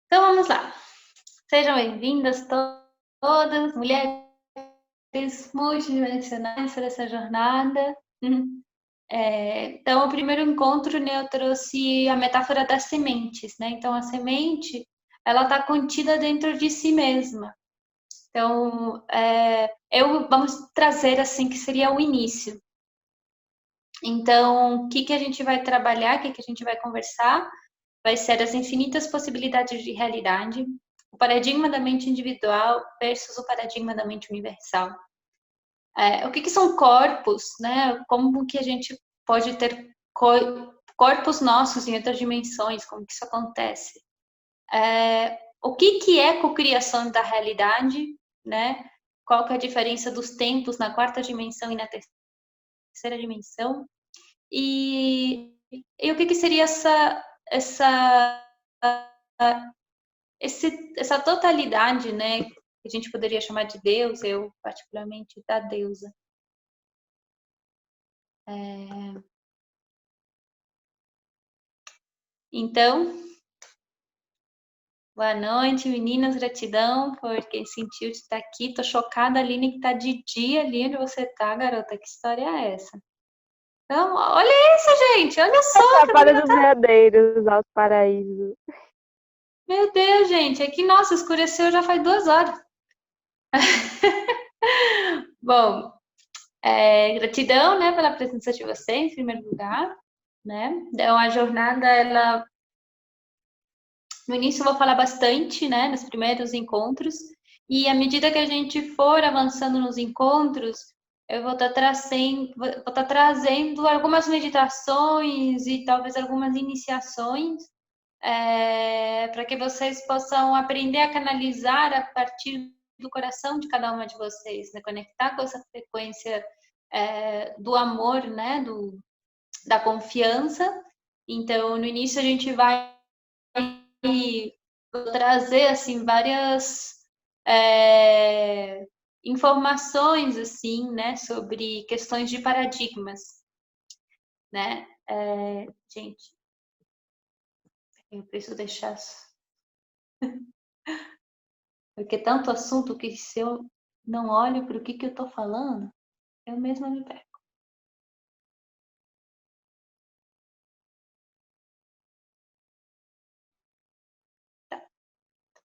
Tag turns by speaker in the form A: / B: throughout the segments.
A: Então vamos lá. Sejam bem-vindas todas, mulheres multidimensionais para essa jornada. Então, o primeiro encontro, né, eu trouxe a metáfora das sementes, né? Então, a semente, ela está contida dentro de si mesma. Então, vamos trazer assim que seria o início. Então, o que a gente vai trabalhar, o que a gente vai conversar, vai ser as infinitas possibilidades de realidade, o paradigma da mente individual versus o paradigma da mente universal. O que são corpos, né? Como que a gente pode ter corpos nossos em outras dimensões, como que isso acontece? O que é cocriação da realidade, né? Qual que é a diferença dos tempos na quarta dimensão e na terceira dimensão? E o que seria essa totalidade, né? Que a gente poderia chamar de Deus, eu particularmente da deusa. Então, boa noite, meninas, gratidão por quem sentiu de estar aqui. Tô chocada, Aline, que tá de dia ali onde você tá, garota. Que história é essa? Então, olha isso, gente, olha só que a
B: Chapada
A: menina
B: dos
A: tá.
B: Veadeiros, Alto Paraíso.
A: Meu Deus, gente, é que, nossa, escureceu já faz 2 horas. Bom, gratidão, né, pela presença de vocês, em primeiro lugar, né? Então, a jornada, ela, no início eu vou falar bastante, né, nos primeiros encontros, e à medida que a gente for avançando nos encontros, eu vou estar trazendo algumas meditações e talvez algumas iniciações, para que vocês possam aprender a canalizar a partir do coração de cada uma de vocês, né? Conectar com essa frequência do amor, né? Da confiança. Então, no início a gente vai trazer assim várias informações assim, né? Sobre questões de paradigmas, né? Gente, eu preciso deixar porque tanto assunto que se eu não olho para o que eu estou falando, eu mesma me perco.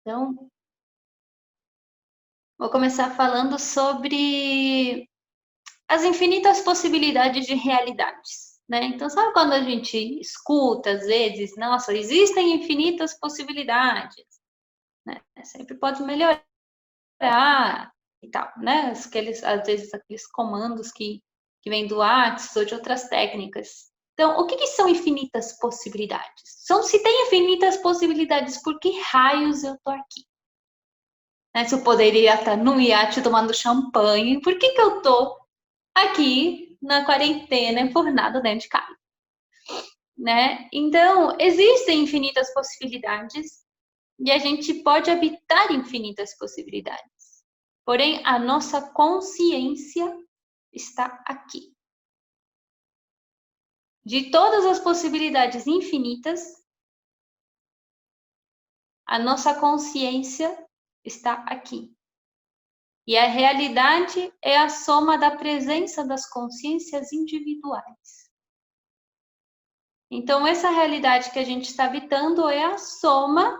A: Então, vou começar falando sobre as infinitas possibilidades de realidades, né? Então, sabe quando a gente escuta, às vezes, nossa, existem infinitas possibilidades, né? Sempre pode melhorar e tal, né? Às vezes, aqueles comandos que vêm do Axis ou de outras técnicas. Então, o que são infinitas possibilidades? Se tem infinitas possibilidades, por que raios eu tô aqui? Né? Se eu poderia estar num iate tomando champanhe, por que eu tô aqui na quarentena por nada dentro de casa? Né? Então, existem infinitas possibilidades e a gente pode habitar infinitas possibilidades. Porém, a nossa consciência está aqui. De todas as possibilidades infinitas, a nossa consciência está aqui. E a realidade é a soma da presença das consciências individuais. Então, essa realidade que a gente está habitando é a soma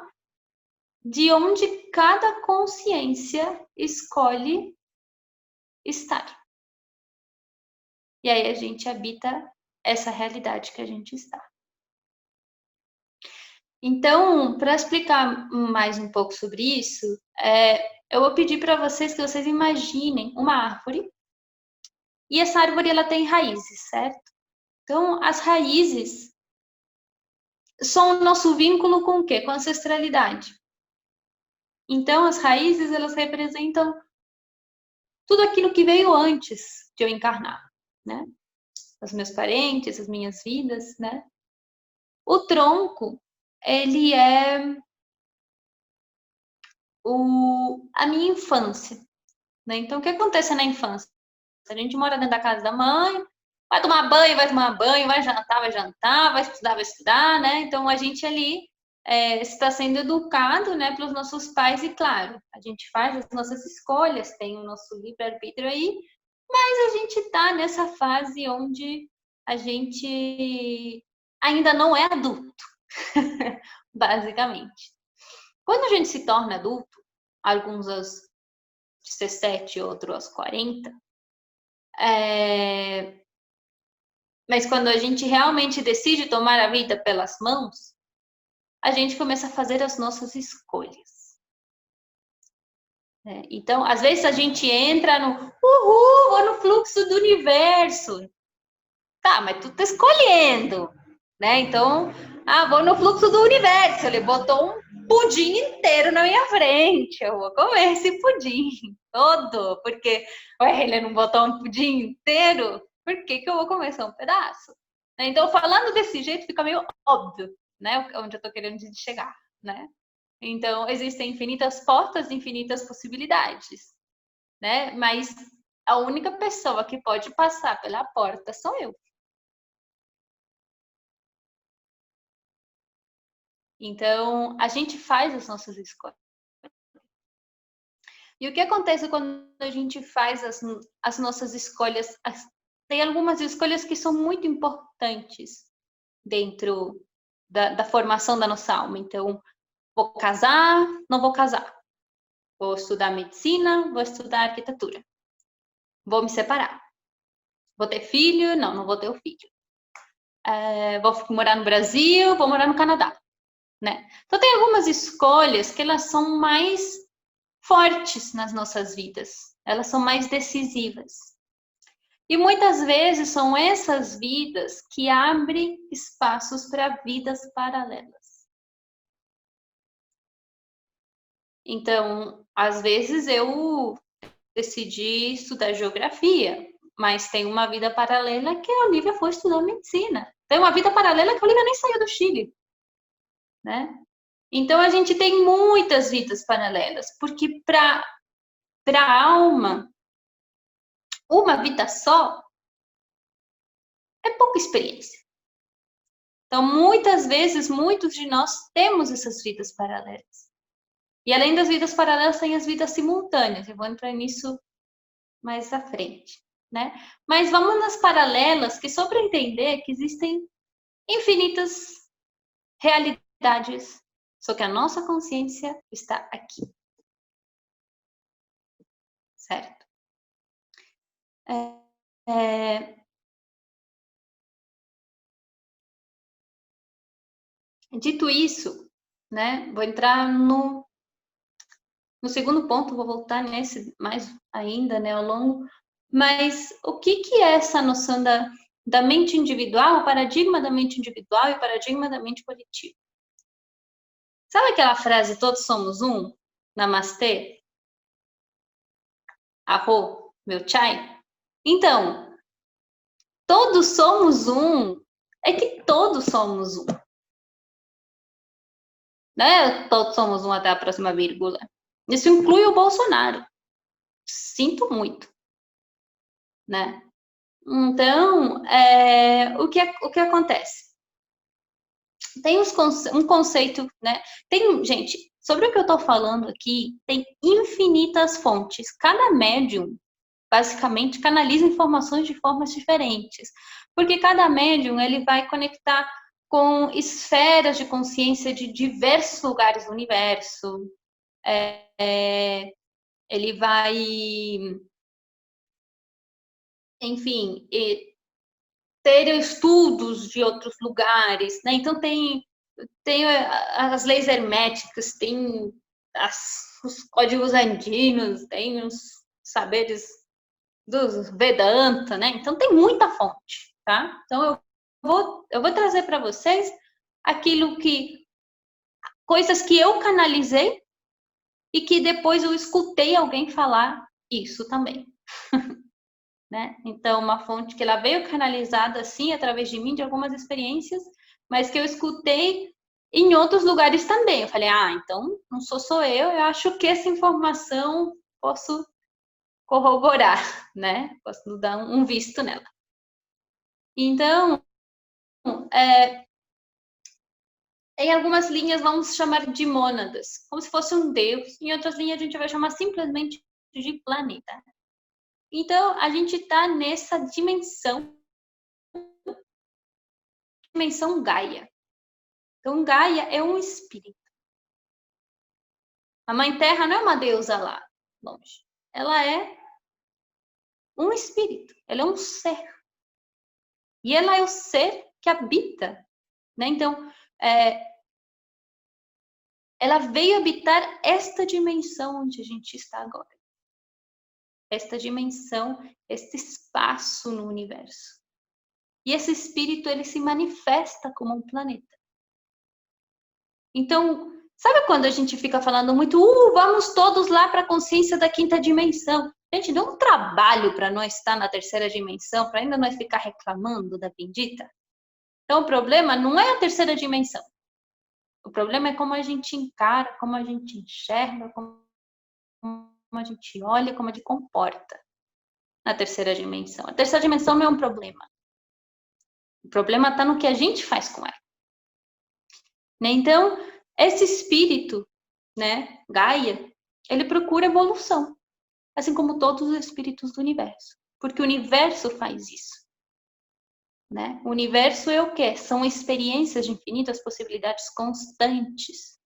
A: de onde cada consciência escolhe estar. E aí a gente habita essa realidade que a gente está. Então, para explicar mais um pouco sobre isso, eu vou pedir para vocês que vocês imaginem uma árvore e essa árvore ela tem raízes, certo? Então, as raízes são o nosso vínculo com o quê? Com a ancestralidade. Então, as raízes elas representam tudo aquilo que veio antes de eu encarnar, né? Os meus parentes, as minhas vidas, né? O tronco, ele é a minha infância, né? Então, o que acontece na infância? A gente mora dentro da casa da mãe, vai tomar banho, vai tomar banho, vai jantar, vai estudar, né? Então, a gente ali está sendo educado, né, pelos nossos pais, e claro, a gente faz as nossas escolhas, tem o nosso livre-arbítrio aí, mas a gente está nessa fase onde a gente ainda não é adulto, basicamente. Quando a gente se torna adulto, alguns aos 17, outros aos 40, mas quando a gente realmente decide tomar a vida pelas mãos, a gente começa a fazer as nossas escolhas. Então, às vezes a gente entra no vou no fluxo do universo. Tá, mas tu tá escolhendo, né? Então, vou no fluxo do universo. Ele botou um pudim inteiro na minha frente. Eu vou comer esse pudim todo, porque ele não botou um pudim inteiro, por que eu vou comer só um pedaço? Então, falando desse jeito, fica meio óbvio, né? Onde eu tô querendo chegar, né? Então, existem infinitas portas, infinitas possibilidades, né? Mas a única pessoa que pode passar pela porta sou eu. Então, a gente faz as nossas escolhas. E o que acontece quando a gente faz as nossas escolhas? Tem algumas escolhas que são muito importantes dentro da formação da nossa alma. Então, vou casar, não vou casar. Vou estudar medicina, vou estudar arquitetura. Vou me separar. Vou ter filho? Não, não vou ter o filho. Vou morar no Brasil, vou morar no Canadá, né? Então tem algumas escolhas que elas são mais fortes nas nossas vidas, elas são mais decisivas. E muitas vezes são essas vidas que abrem espaços para vidas paralelas. Então, às vezes eu decidi estudar geografia, mas tem uma vida paralela que a Olivia foi estudar medicina. Tem uma vida paralela que a Olivia nem saiu do Chile, né? Então a gente tem muitas vidas paralelas, porque para a alma, uma vida só é pouca experiência. Então, muitas vezes, muitos de nós temos essas vidas paralelas. E além das vidas paralelas, tem as vidas simultâneas. Eu vou entrar nisso mais à frente, né? Mas vamos nas paralelas, que só para entender que existem infinitas realidades, só que a nossa consciência está aqui, certo? Dito isso, né? Vou entrar no segundo ponto, vou voltar nesse mais ainda, né, ao longo. Mas o que é essa noção da mente individual, o paradigma da mente individual e o paradigma da mente coletiva? Sabe aquela frase, todos somos um? Namastê? Arro, meu chai? Então, todos somos um, é que todos somos um. Não é todos somos um até a próxima vírgula. Isso inclui o Bolsonaro. Sinto muito, né? Então, o que acontece? Tem um conceito, né? Gente, sobre o que eu estou falando aqui, tem infinitas fontes. Cada médium, basicamente, canaliza informações de formas diferentes. Porque cada médium, ele vai conectar com esferas de consciência de diversos lugares do universo. Ele vai, enfim, ter estudos de outros lugares, né? Então tem as leis herméticas, tem os códigos andinos, tem os saberes dos Vedanta, né? Então tem muita fonte, tá? Então eu vou trazer para vocês coisas que eu canalizei e que depois eu escutei alguém falar isso também. Né? Então, uma fonte que ela veio canalizada assim através de mim, de algumas experiências, mas que eu escutei em outros lugares também. Eu falei, então não sou só eu acho que essa informação posso corroborar, né? Posso dar um visto nela. Então, Em algumas linhas vamos chamar de mônadas, como se fosse um deus. Em outras linhas a gente vai chamar simplesmente de planeta. Então, a gente está nessa dimensão Gaia. Então, Gaia é um espírito. A Mãe Terra não é uma deusa lá, longe. Ela é um espírito, ela é um ser. E ela é o ser que habita, né? Então, ela veio habitar esta dimensão onde a gente está agora. Esta dimensão, este espaço no universo. E esse espírito, ele se manifesta como um planeta. Então, sabe quando a gente fica falando muito, vamos todos lá para a consciência da quinta dimensão? Gente, deu um trabalho para nós estar na terceira dimensão, para ainda nós ficar reclamando da bendita. Então, o problema não é a terceira dimensão. O problema é como a gente encara, como a gente enxerga, como a gente olha, como a gente comporta na terceira dimensão. A terceira dimensão não é um problema. O problema está no que a gente faz com ela. Né? Então, esse espírito, né, Gaia, ele procura evolução, assim como todos os espíritos do universo, porque o universo faz isso. Né? O universo é o quê? São experiências de infinitas possibilidades constantes.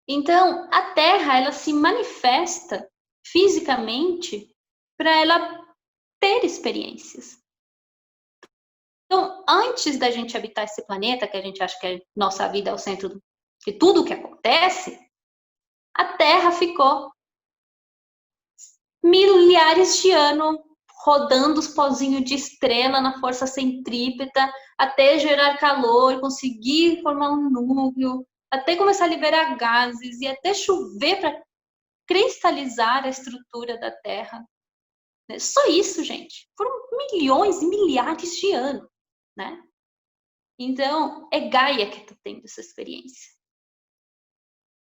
A: Então, a Terra, ela se manifesta fisicamente para ela ter experiências. Então, antes da gente habitar esse planeta, que a gente acha que a nossa vida é o centro de tudo o que acontece, a Terra ficou milhares de anos rodando os pozinhos de estrela na força centrípeta até gerar calor, conseguir formar um núcleo, até começar a liberar gases e até chover para cristalizar a estrutura da Terra. Só isso, gente. Foram milhões e milhares de anos, né? Então, é Gaia que está tendo essa experiência.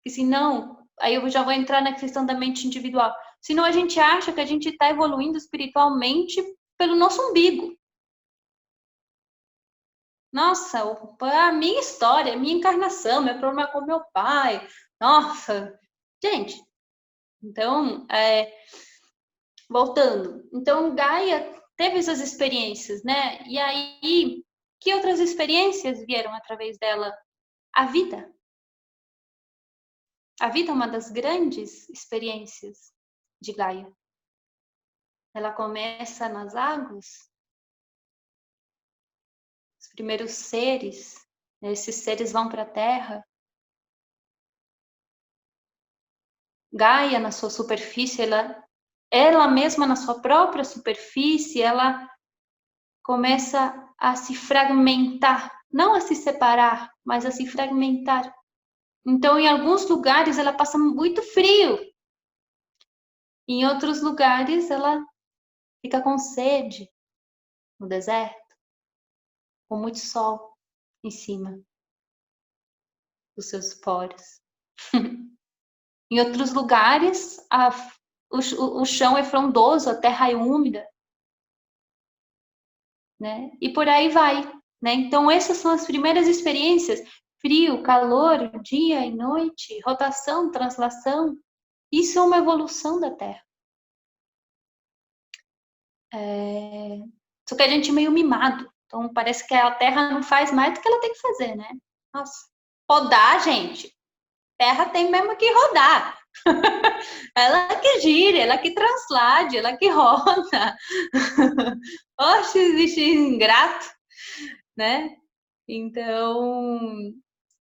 A: E senão, aí eu já vou entrar na questão da mente individual. Senão a gente acha que a gente está evoluindo espiritualmente pelo nosso umbigo. Nossa, a minha história, a minha encarnação, meu problema com meu pai. Nossa, gente. Então, voltando. Então, Gaia teve essas experiências, né? E aí, que outras experiências vieram através dela? A vida. A vida é uma das grandes experiências de Gaia. Ela começa nas águas. Os primeiros seres, esses seres vão para a Terra. Gaia, na sua superfície, ela mesma na sua própria superfície, ela começa a se fragmentar, não a se separar, mas a se fragmentar. Então, em alguns lugares, ela passa muito frio. Em outros lugares, ela fica com sede, no deserto, com muito sol em cima dos seus poros. Em outros lugares, o chão é frondoso, a terra é úmida, né? E por aí vai, né? Então, essas são as primeiras experiências: frio, calor, dia e noite, rotação, translação. Isso é uma evolução da Terra. Só que a gente é meio mimado. Então, parece que a Terra não faz mais do que ela tem que fazer, né? Nossa, rodar, gente. Terra tem mesmo que rodar. Ela que gira, ela que translade, ela que roda. Oxe, existe ingrato, né? Então,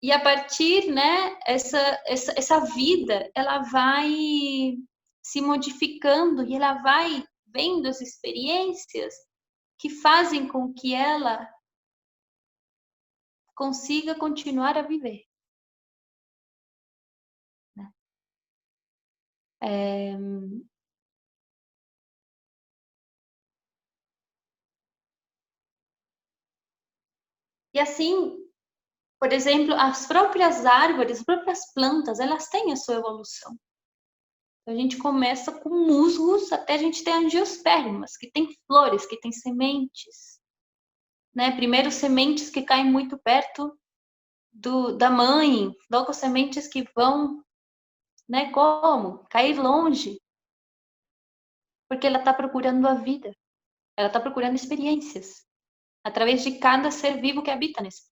A: e a partir, né, essa vida, ela vai se modificando e ela vai vendo as experiências que fazem com que ela consiga continuar a viver. Né? E assim, por exemplo, as próprias árvores, as próprias plantas, elas têm a sua evolução. Então, a gente começa com musgos até a gente ter angiospermas, que tem flores, que tem sementes. Né? Primeiro, sementes que caem muito perto da mãe, logo sementes que vão, né, como? Cair longe, porque ela está procurando a vida, ela está procurando experiências, através de cada ser vivo que habita nesse.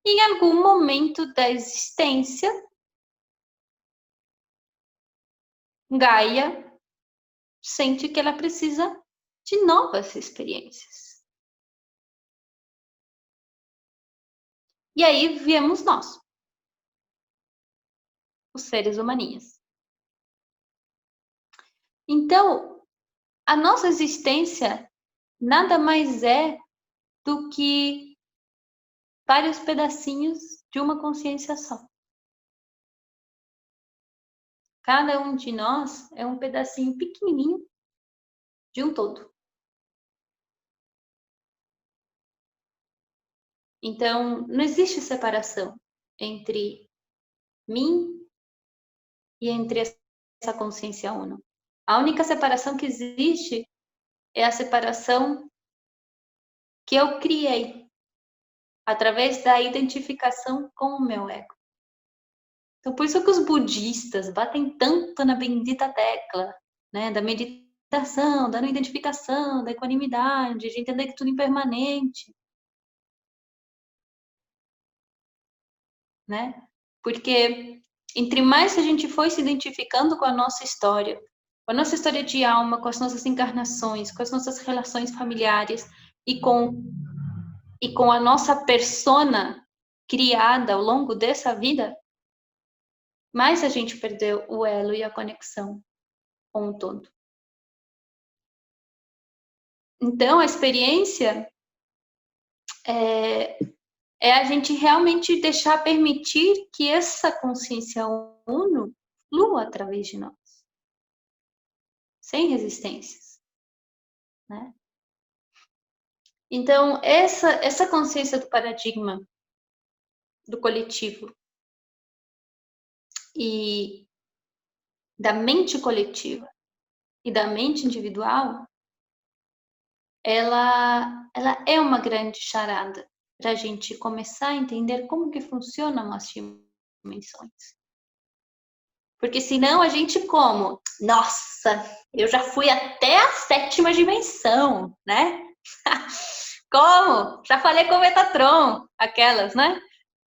A: Em algum momento da existência, Gaia sente que ela precisa de novas experiências. E aí viemos nós, os seres humaninhos. Então, a nossa existência nada mais é do que vários pedacinhos de uma consciência só. Cada um de nós é um pedacinho pequenininho de um todo. Então, não existe separação entre mim e entre essa consciência uno. A única separação que existe é a separação que eu criei através da identificação com o meu ego. Então, por isso que os budistas batem tanto na bendita tecla, né, da meditação, da não identificação, da equanimidade, de entender que tudo é impermanente, né? Porque entre mais a gente foi se identificando com a nossa história de alma, com as nossas encarnações, com as nossas relações familiares e com a nossa persona criada ao longo dessa vida, mais a gente perdeu o elo e a conexão com o todo. Então, a experiência é a gente realmente deixar permitir que essa consciência uno flua através de nós, sem resistências, né? Então, essa consciência do paradigma do coletivo e da mente coletiva e da mente individual, ela é uma grande charada para a gente começar a entender como que funcionam as dimensões. Porque senão a gente como? Nossa, eu já fui até a 7ª dimensão, né? Como? Já falei com o Metatron, aquelas, né?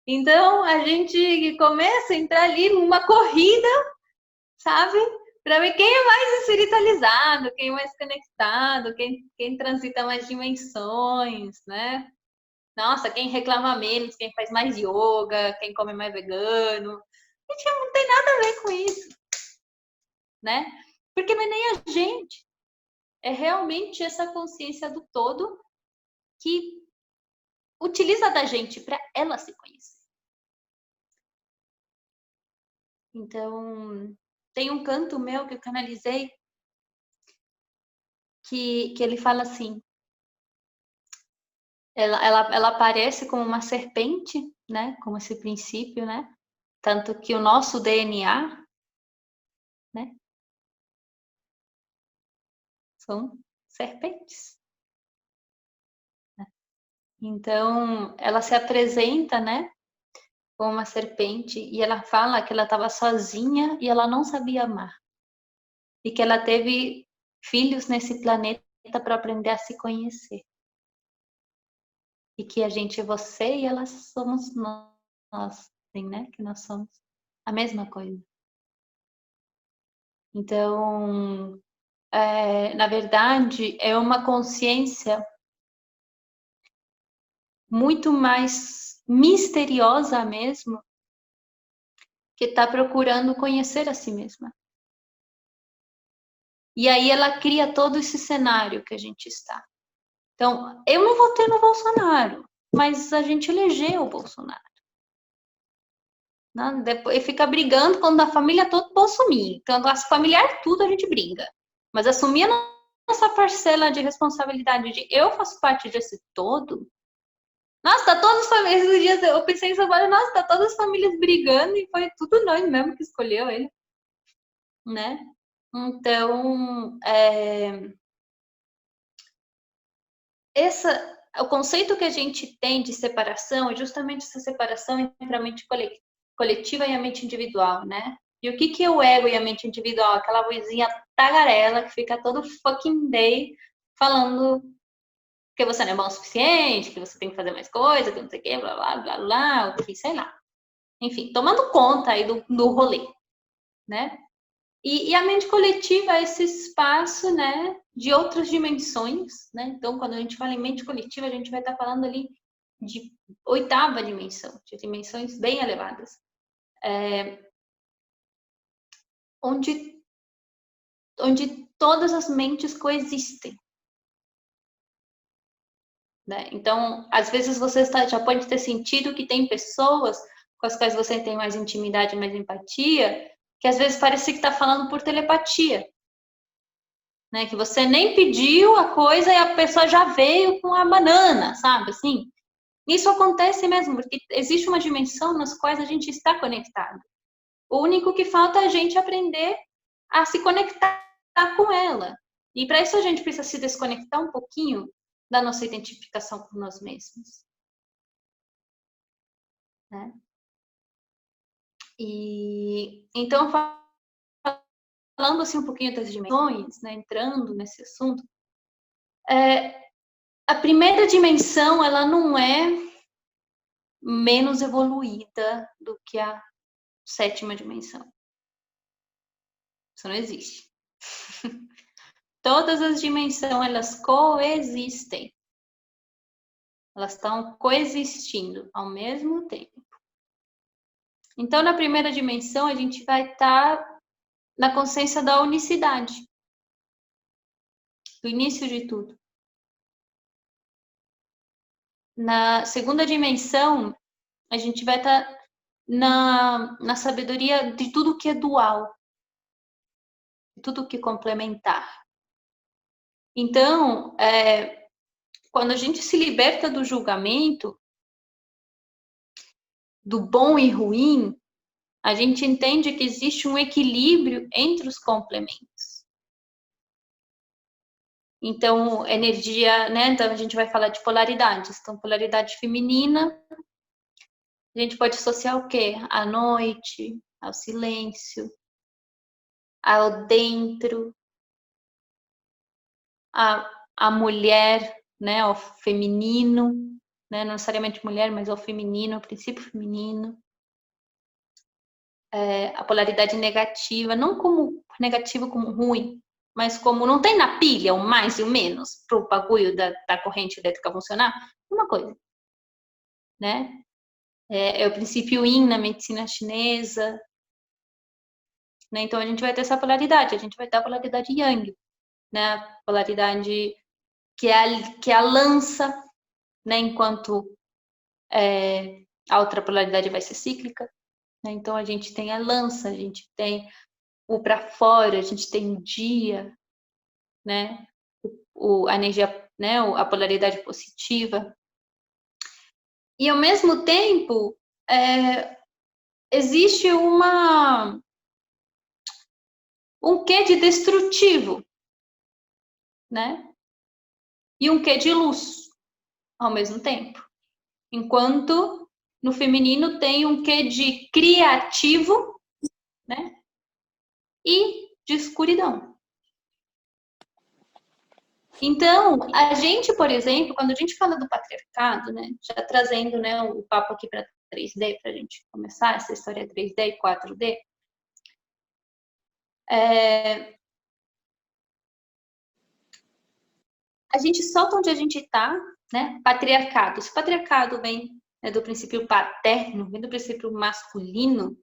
A: Então a gente começa a entrar ali numa corrida, sabe? Para ver quem é mais espiritualizado, quem é mais conectado, quem transita mais dimensões, né? Nossa, quem reclama menos, quem faz mais yoga, quem come mais vegano. Gente, não tem nada a ver com isso, né? Porque não é nem a gente. É realmente essa consciência do todo que utiliza da gente para ela se conhecer. Então, tem um canto meu que eu canalizei que ele fala assim, ela aparece como uma serpente, né? Como esse princípio, né? Tanto que o nosso DNA, né? São serpentes. Né? Então, ela se apresenta, né? Como uma serpente e ela fala que ela estava sozinha e ela não sabia amar. E que ela teve filhos nesse planeta para aprender a se conhecer. E que a gente é você e elas somos nós, assim, né? Que nós somos a mesma coisa. Então, na verdade, é uma consciência muito mais misteriosa mesmo, que está procurando conhecer a si mesma. E aí ela cria todo esse cenário que a gente está. Então, eu não votei no Bolsonaro, mas a gente elegeu o Bolsonaro. Né? Depois fica brigando quando a família toda bolsominion. Então, as familiares tudo a gente briga. Mas assumir a nossa parcela de responsabilidade de eu faço parte desse todo. Nossa, tá todas as famílias, esses dias eu pensei em São Paulo, nossa, tá todas as famílias brigando e foi tudo nós mesmo que escolheu ele, né? Então, o conceito que a gente tem de separação é justamente essa separação entre a mente coletiva e a mente individual, né? E o que é o ego e a mente individual? Aquela vozinha tagarela que fica todo fucking day falando que você não é bom o suficiente, que você tem que fazer mais coisa, que não sei o que, blá, blá, blá, blá, o que, sei lá. Enfim, tomando conta aí do rolê, né? E a mente coletiva é esse espaço, né, de outras dimensões, né? Então, quando a gente fala em mente coletiva, a gente vai estar falando ali de oitava dimensão, de dimensões bem elevadas, onde todas as mentes coexistem, né? Então, às vezes você já pode ter sentido que tem pessoas com as quais você tem mais intimidade, mais empatia, que às vezes parece que está falando por telepatia, né? Que você nem pediu a coisa e a pessoa já veio com a banana, sabe? Assim, isso acontece mesmo, porque existe uma dimensão nas quais a gente está conectado. O único que falta é a gente aprender a se conectar com ela. E para isso a gente precisa se desconectar um pouquinho da nossa identificação com nós mesmos, né? E então, falando assim um pouquinho das dimensões, né, entrando nesse assunto, a primeira dimensão ela não é menos evoluída do que a sétima dimensão. Isso não existe. Todas as dimensões elas coexistem. Elas estão coexistindo ao mesmo tempo. Então, na primeira dimensão, a gente vai estar na consciência da unicidade, do início de tudo. Na segunda dimensão, a gente vai estar na sabedoria de tudo que é dual, de tudo que é complementar. Então, quando a gente se liberta do julgamento, do bom e ruim, a gente entende que existe um equilíbrio entre os complementos. Então, energia, né? Então, a gente vai falar de polaridades. Então, polaridade feminina, a gente pode associar o quê? À noite, ao silêncio, ao dentro, à mulher, né? Ao feminino, né? Não necessariamente mulher, mas ao feminino, ao princípio feminino. A polaridade negativa, não como negativo como ruim, mas como não tem na pilha o mais e o menos para o bagulho da corrente elétrica funcionar, uma coisa, né? É o princípio Yin na medicina chinesa, né? Então a gente vai ter essa polaridade, a gente vai ter a polaridade Yang, né? A polaridade que é a lança, né? Enquanto a outra polaridade vai ser cíclica, né? Então a gente tem a lança, a gente tem o para fora, a gente tem o dia, né? A energia, né? A polaridade positiva. E ao mesmo tempo, existe um quê de destrutivo, né? E um quê de luz ao mesmo tempo. Enquanto no feminino tem um quê de criativo, né? E de escuridão. Então, a gente, por exemplo, quando a gente fala do patriarcado, né, já trazendo, né, o papo aqui para 3D, para a gente começar essa história 3D e 4D, a gente solta onde a gente está, né, patriarcado. Se o patriarcado vem, né, do princípio paterno, vem do princípio masculino,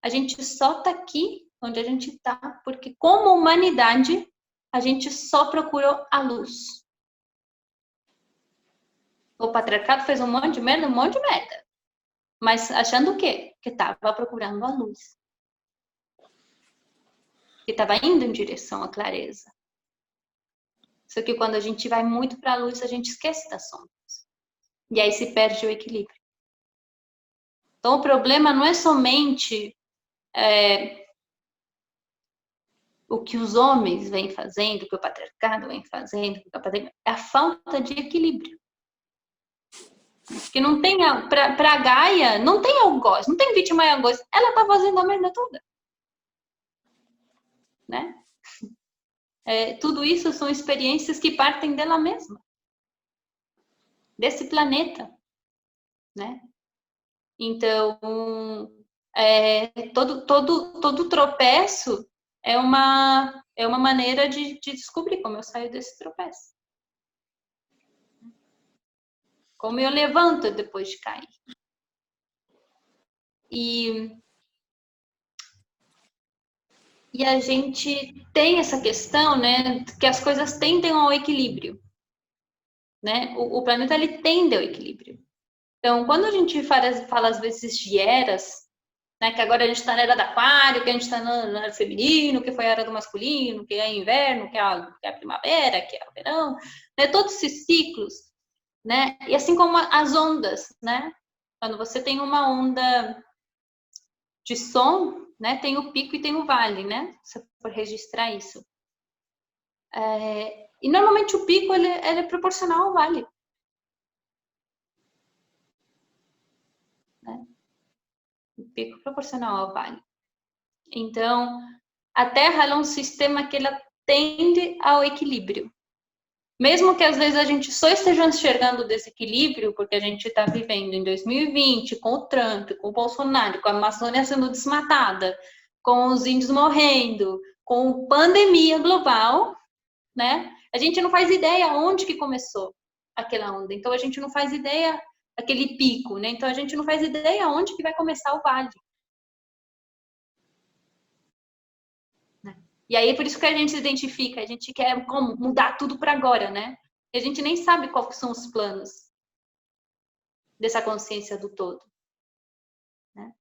A: a gente solta aqui onde a gente está, porque como humanidade, a gente só procurou a luz. O patriarcado fez um monte de merda, mas achando o quê? Que estava procurando a luz. Que estava indo em direção à clareza. Só que quando a gente vai muito para a luz, a gente esquece das sombras. E aí se perde o equilíbrio. Então o problema não é somente o que os homens vêm fazendo, o que o patriarcado vem fazendo, é a falta de equilíbrio. Que não tem, para Gaia, não tem algoz, não tem vítima e algoz. Ela tá fazendo a merda toda. Né? Tudo isso são experiências que partem dela mesma. Desse planeta. Né? Então, todo tropeço é uma maneira de descobrir como eu saio desse tropeço. Como eu levanto depois de cair. E a gente tem essa questão, né, que as coisas tendem ao equilíbrio. Né? O planeta, ele tende ao equilíbrio. Então, quando a gente fala às vezes de eras, né, que agora a gente está na era do aquário, que a gente está na era feminino, que foi a era do masculino, que é inverno, que é a primavera, que é o verão, né, todos esses ciclos, né, e assim como as ondas, né, quando você tem uma onda de som, né, tem o pico e tem o vale, né, se você for registrar isso. E normalmente o pico ele é proporcional ao vale. Né? O pico proporcional ao vale. Então, a Terra é um sistema que ela tende ao equilíbrio. Mesmo que às vezes a gente só esteja enxergando o desequilíbrio, porque a gente está vivendo em 2020 com o Trump, com o Bolsonaro, com a Amazônia sendo desmatada, com os índios morrendo, com pandemia global, né? A gente não faz ideia onde que começou aquela onda. Então a gente não faz ideia aquele pico, né? Então a gente não faz ideia onde que vai começar o vale. E aí, por isso que a gente se identifica, a gente quer mudar tudo para agora, né? E a gente nem sabe quais são os planos dessa consciência do todo. Né?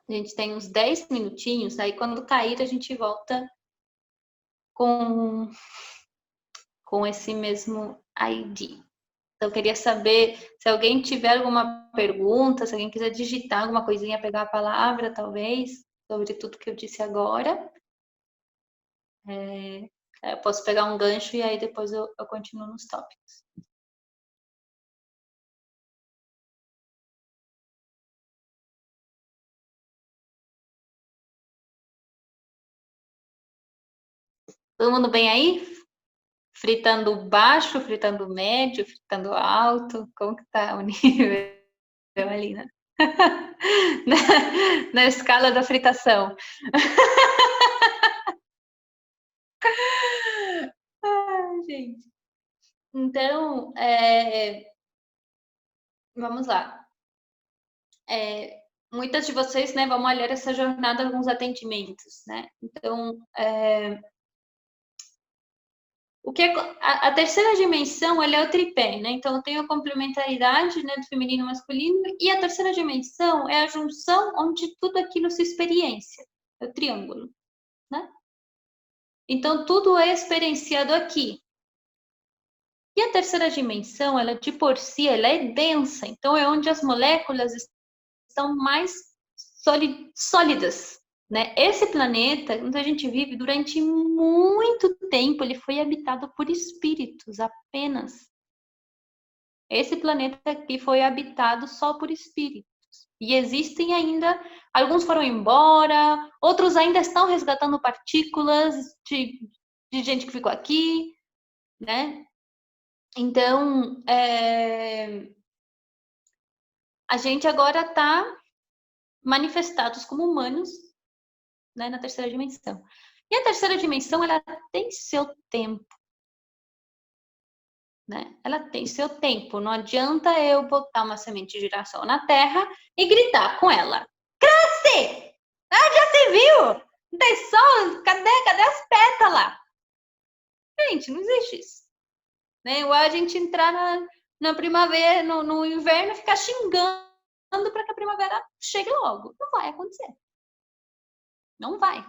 A: A gente tem uns 10 minutinhos, aí quando cair a gente volta com esse mesmo ID. Então, eu queria saber se alguém tiver alguma pergunta, se alguém quiser digitar alguma coisinha, pegar a palavra, talvez, sobre tudo que eu disse agora. Eu posso pegar um gancho e aí depois eu continuo nos tópicos. Todo mundo bem aí? Fritando baixo, fritando médio, fritando alto? Como que tá o nível ali, né? na escala da fritação. Ai, gente. Então, vamos lá. Muitas de vocês, né, vão olhar essa jornada alguns atendimentos, né? Então, a terceira dimensão, ela é o tripé, né? Então, eu tenho a complementaridade, né, do feminino e masculino, e a terceira dimensão é a junção onde tudo aquilo se experiencia, é o triângulo, né? Então, tudo é experienciado aqui. E a terceira dimensão, ela de por si, ela é densa, então é onde as moléculas estão mais sólidas, né? Esse planeta, onde a gente vive durante muito tempo, ele foi habitado por espíritos apenas. Esse planeta aqui foi habitado só por espíritos. E existem ainda, alguns foram embora, outros ainda estão resgatando partículas de gente que ficou aqui, né? Então, a gente agora está manifestados como humanos, né, na terceira dimensão. E a terceira dimensão, ela tem seu tempo. Né? Ela tem seu tempo. Não adianta eu botar uma semente de girassol na terra e gritar com ela. Cresce! Ah, já se viu? Não tem sol? Cadê as pétalas? Gente, não existe isso. Né? Igual a gente entrar na primavera, no inverno e ficar xingando para que a primavera chegue logo. Não vai acontecer. Não vai.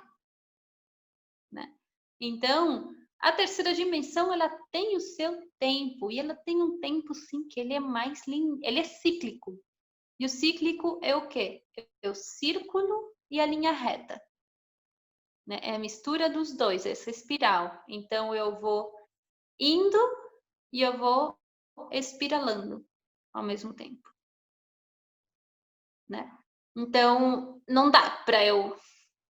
A: Né? Então, a terceira dimensão, ela tem o seu tempo, e ela tem um tempo, sim, que ele é mais ele é cíclico. E o cíclico é o quê? É o círculo e a linha reta. Né? É a mistura dos dois, essa espiral. Então, eu vou indo e eu vou espiralando. ao mesmo tempo, né? Então, não dá para eu,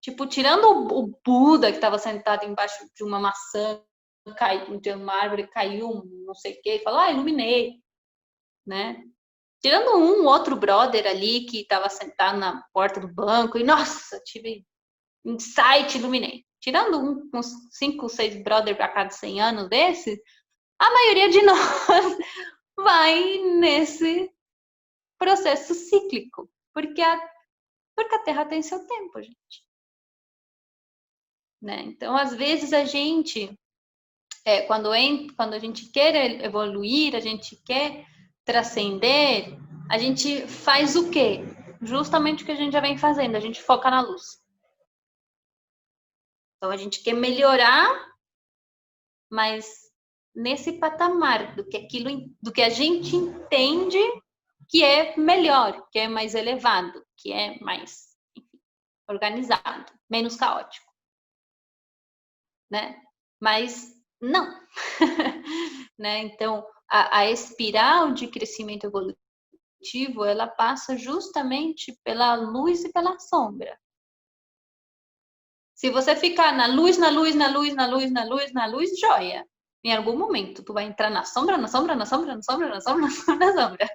A: tipo, tirando o Buda que estava sentado embaixo de uma maçã, caiu de uma árvore, caiu, não sei o quê, e falou, iluminei, né? Tirando um outro brother ali que estava sentado na porta do banco e, nossa, tive insight, iluminei. Tirando uns 5, 6 brother a cada 100 anos desses, a maioria de nós vai nesse processo cíclico, porque a Terra tem seu tempo, gente. Né? Então, às vezes, a gente, quando a gente quer evoluir, a gente quer transcender, a gente faz o quê? Justamente o que a gente já vem fazendo, a gente foca na luz. Então, a gente quer melhorar, mas nesse patamar do que a gente entende que é melhor, que é mais elevado, que é mais, enfim, organizado, menos caótico, né? Mas não, né? Então, a espiral de crescimento evolutivo, ela passa justamente pela luz e pela sombra. Se você ficar na luz, na luz, na luz, na luz, na luz, na luz, joia. Em algum momento, tu vai entrar na sombra, na sombra, na sombra, na sombra, na sombra, na sombra, na sombra.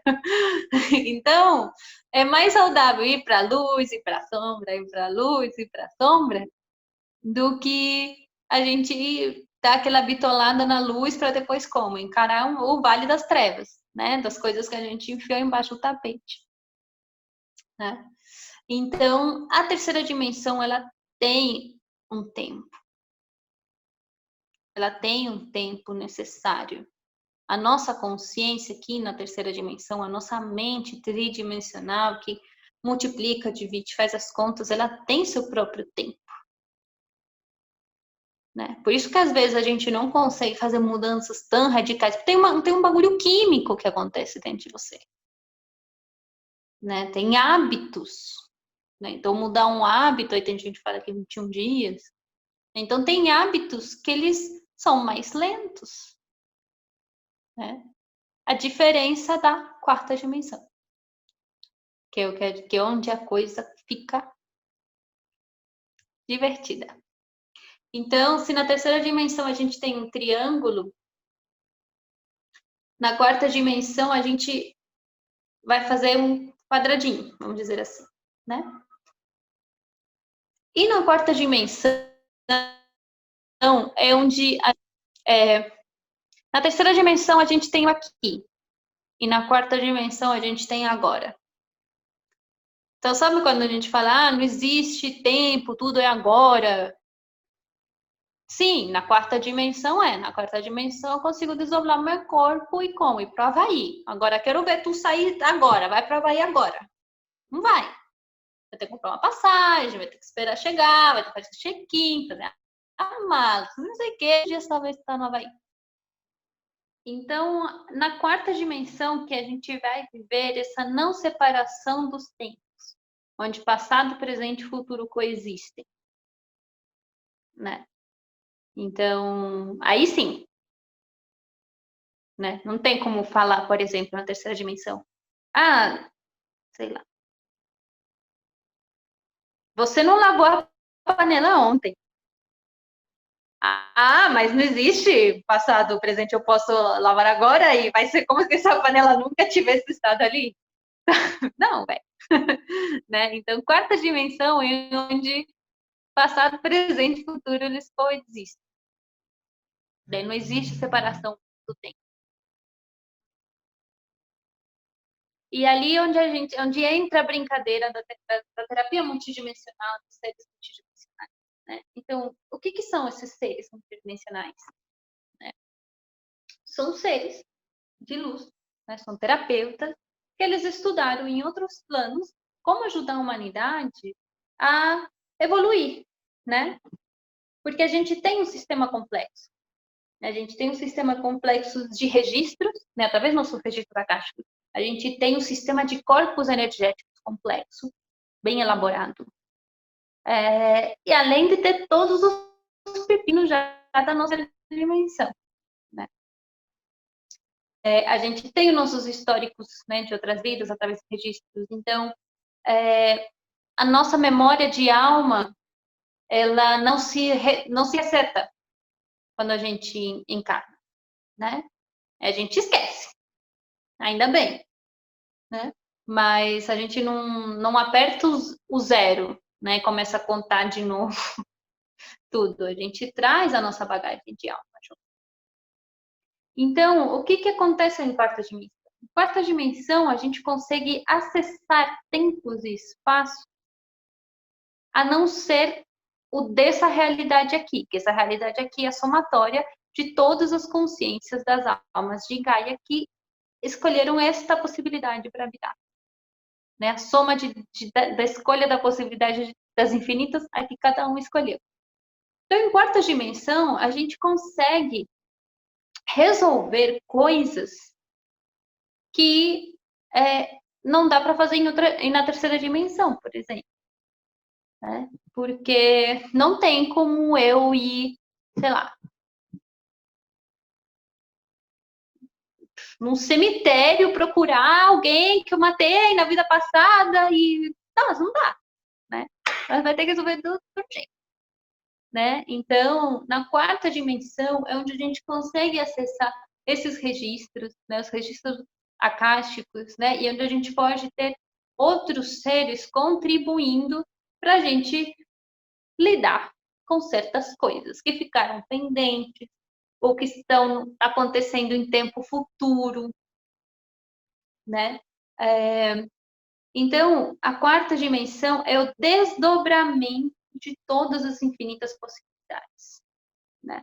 A: Então, é mais saudável ir para a luz, ir para a sombra, ir para a luz, ir para a sombra, do que a gente dar aquela bitolada na luz para depois como? Encarar o vale das trevas, né? Das coisas que a gente enfiou embaixo do tapete. Né? Então, a terceira dimensão, ela tem um tempo. Ela tem um tempo necessário. A nossa consciência aqui na terceira dimensão, a nossa mente tridimensional que multiplica, divide, faz as contas, ela tem seu próprio tempo. Né? Por isso que às vezes a gente não consegue fazer mudanças tão radicais. Tem um bagulho químico que acontece dentro de você. Né? Tem hábitos. Né? Então, mudar um hábito, aí tem gente que fala que 21 dias. Então, tem hábitos que eles são mais lentos. Né? A diferença da quarta dimensão. Que é onde a coisa fica divertida. Então, se na terceira dimensão a gente tem um triângulo, na quarta dimensão a gente vai fazer um quadradinho, vamos dizer assim, né? E na quarta dimensão é onde na terceira dimensão a gente tem o aqui e na quarta dimensão a gente tem agora. Então, sabe quando a gente fala, não existe tempo, tudo é agora? Sim, na quarta dimensão é. Na quarta dimensão eu consigo desdobrar meu corpo e como? Ir pro Havaí. Agora quero ver tu sair agora, vai pro Havaí agora. Não vai. Vai ter que comprar uma passagem, vai ter que esperar chegar, vai ter que fazer check-in, fazer a mala, não sei o que, dias talvez estar no Havaí. Então, na quarta dimensão que a gente vai viver essa não separação dos tempos, onde passado, presente e futuro coexistem, né? Então, aí sim, né? Não tem como falar, por exemplo, na terceira dimensão. Ah, sei lá. Você não lavou a panela ontem. Ah, mas não existe passado, presente, eu posso lavar agora e vai ser como se essa panela nunca tivesse estado ali. Não, velho. Né? Então, quarta dimensão é onde passado, presente e futuro eles coexistem. Daí não existe separação do tempo. E ali onde entra a brincadeira da terapia multidimensional, dos seres multidimensionais. Né? Então, o que são esses seres multidimensionais? Né? São seres de luz, né? São terapeutas que eles estudaram em outros planos como ajudar a humanidade a evoluir, né? Porque a gente tem um sistema complexo. A gente tem um sistema complexo de registros, né? Através do nosso registro akáshico. A gente tem um sistema de corpos energéticos complexo, bem elaborado. E além de ter todos os pepinos já da nossa dimensão. Né? A gente tem os nossos históricos, né, de outras vidas através de registros. Então, a nossa memória de alma, ela não se acerta quando a gente encarna, né? A gente esquece, ainda bem, né? Mas a gente não aperta o zero, né? Começa a contar de novo tudo. A gente traz a nossa bagagem de alma junto. Então, o que acontece em quarta dimensão? Em quarta dimensão, a gente consegue acessar tempos e espaços a não ser o dessa realidade aqui, que essa realidade aqui é a somatória de todas as consciências das almas de Gaia que escolheram esta possibilidade para habitar. Né? A soma da escolha da possibilidade das infinitas a que cada um escolheu. Então, em quarta dimensão, a gente consegue resolver coisas que não dá para fazer na terceira dimensão, por exemplo. Né? Porque não tem como eu ir, sei lá, num cemitério procurar alguém que eu matei na vida passada e... Não dá, né? Mas vai ter que resolver do jeito. Né? Então, na quarta dimensão é onde a gente consegue acessar esses registros, né? Os registros acásticos, né? E onde a gente pode ter outros seres contribuindo para a gente lidar com certas coisas que ficaram pendentes ou que estão acontecendo em tempo futuro, né? Então, a quarta dimensão é o desdobramento de todas as infinitas possibilidades, né?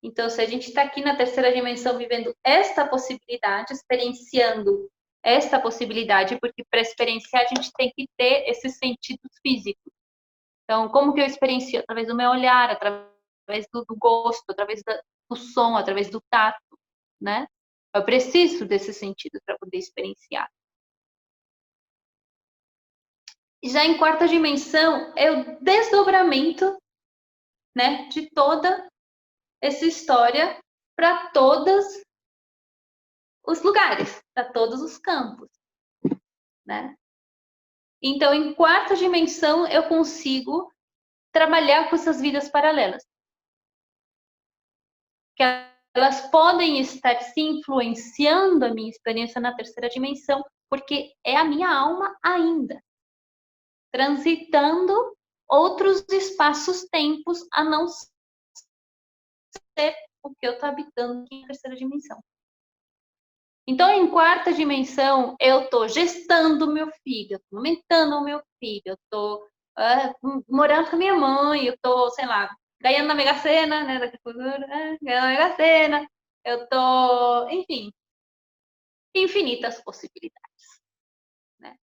A: Então, se a gente está aqui na terceira dimensão vivendo esta possibilidade, experienciando esta possibilidade, porque para experienciar a gente tem que ter esses sentidos físicos. Então, como que eu experiencio? Através do meu olhar, através do gosto, através do som, através do tato, né? Eu preciso desses sentidos para poder experienciar. Já em quarta dimensão é o desdobramento, né, de toda essa história para todos os lugares, para todos os campos, né? Então, em quarta dimensão, eu consigo trabalhar com essas vidas paralelas. Que elas podem estar se influenciando a minha experiência na terceira dimensão, porque é a minha alma ainda, transitando outros espaços-tempos a não ser o que eu estou habitando aqui em terceira dimensão. Então, em quarta dimensão, eu estou gestando o meu filho, eu estou amamentando o meu filho, eu estou morando com a minha mãe, eu estou, sei lá, ganhando na Mega Sena, né, ganhando na Mega Sena, eu estou, enfim, infinitas possibilidades, né?